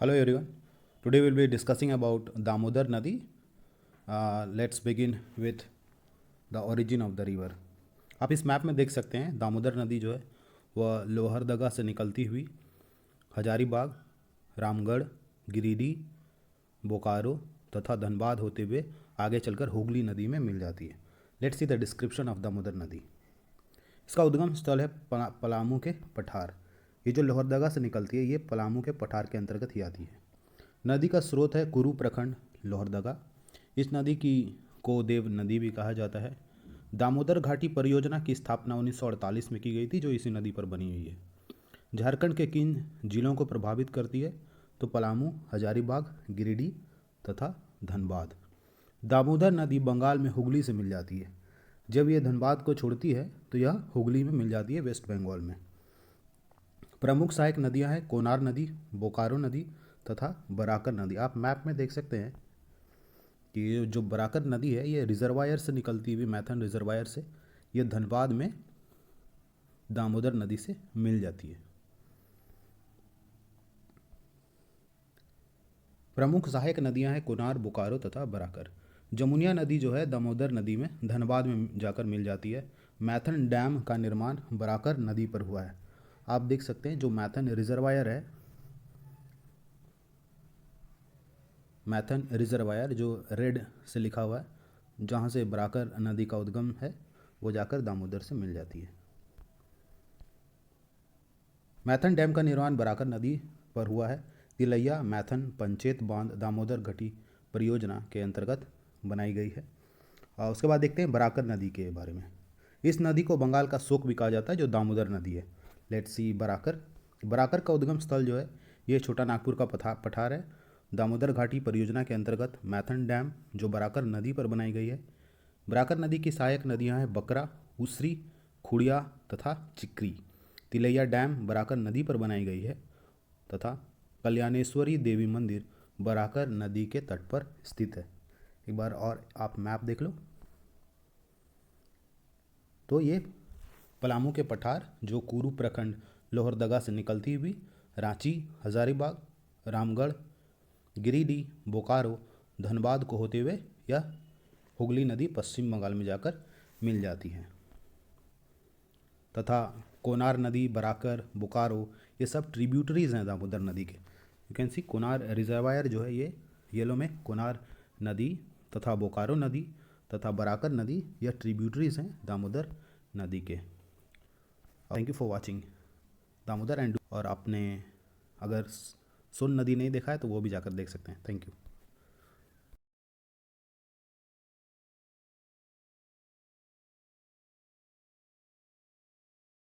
Hello everyone. Today we'll be discussing about Damodar Nadi. Let's begin with the origin of the river. आप इस map में देख सकते हैं दामोदर नदी जो है वह लोहरदगा से निकलती हुई हजारीबाग, रामगढ़, गिरिडीह, बोकारो तथा धनबाद होते हुए आगे चलकर हुगली नदी में मिल जाती है। Let's see the description of Damodar नदी। इसका उद्गम स्थल है पलामू के पठार। ये जो लोहरदगा से निकलती है ये पलामू के पठार के अंतर्गत ही आती है। नदी का स्रोत है कुरू प्रखंड लोहरदगा। इस नदी को देव नदी भी कहा जाता है। दामोदर घाटी परियोजना की स्थापना 1948 में की गई थी जो इसी नदी पर बनी हुई है। झारखंड के किन जिलों को प्रभावित करती है तो पलामू, हजारीबाग, गिरिडीह तथा धनबाद। दामोदर नदी बंगाल में हुगली से मिल जाती है। जब यह धनबाद को छोड़ती है तो यह हुगली में मिल जाती है वेस्ट बंगाल में। प्रमुख सहायक नदियां हैं कोनार नदी, बोकारो नदी तथा बराकर नदी। आप मैप में देख सकते हैं कि ये जो बराकर नदी है ये रिजर्वायर से निकलती हुई मैथन रिजर्वायर से ये धनबाद में दामोदर नदी से मिल जाती है। प्रमुख सहायक नदियां हैं कोनार, बोकारो तथा बराकर। जमुनिया नदी जो है दामोदर नदी में धनबाद में जाकर मिल जाती है। मैथन डैम का निर्माण बराकर नदी पर हुआ है। आप देख सकते हैं जो मैथन रिजर्वायर है, मैथन रिजर्वायर जो रेड से लिखा हुआ है, जहाँ से बराकर नदी का उद्गम है वो जाकर दामोदर से मिल जाती है। मैथन डैम का निर्माण बराकर नदी पर हुआ है। तिलैया मैथन पंचेत बांध दामोदर घाटी परियोजना के अंतर्गत बनाई गई है। और उसके बाद देखते हैं बराकर नदी के बारे में। इस नदी को बंगाल का शोक भी कहा जाता है जो दामोदर नदी है। Let's see Barakar. बराकर का उद्गम स्थल जो है ये छोटा नागपुर का पठार है। दामोदर घाटी परियोजना के अंतर्गत मैथन डैम जो बराकर नदी पर बनाई गई है। बराकर नदी की सहायक नदियां हैं बकरा, उसरी, खुड़िया तथा चिक्री। तिलैया डैम बराकर नदी पर बनाई गई है तथा कल्याणेश्वरी देवी मंदिर बराकर नदी के तट पर स्थित है। एक बार और आप मैप देख लो तो ये पलामू के पठार जो कुरू प्रखंड लोहरदगा से निकलती हुई रांची, हजारीबाग, रामगढ़, गिरिडीह, बोकारो, धनबाद को होते हुए यह हुगली नदी पश्चिम बंगाल में जाकर मिल जाती है तथा कोनार नदी, बराकर, बोकारो ये सब ट्रिब्यूटरीज हैं दामोदर नदी के। You can see Konar reservoir जो है ये येलो में, कोनार नदी तथा बोकारो नदी तथा बराकर नदी यह ट्रिब्यूटरीज हैं दामोदर नदी के। Thank you for watching Damodar and. और आपने अगर सोन नदी नहीं देखा है तो वो भी जाकर देख सकते हैं। Thank you.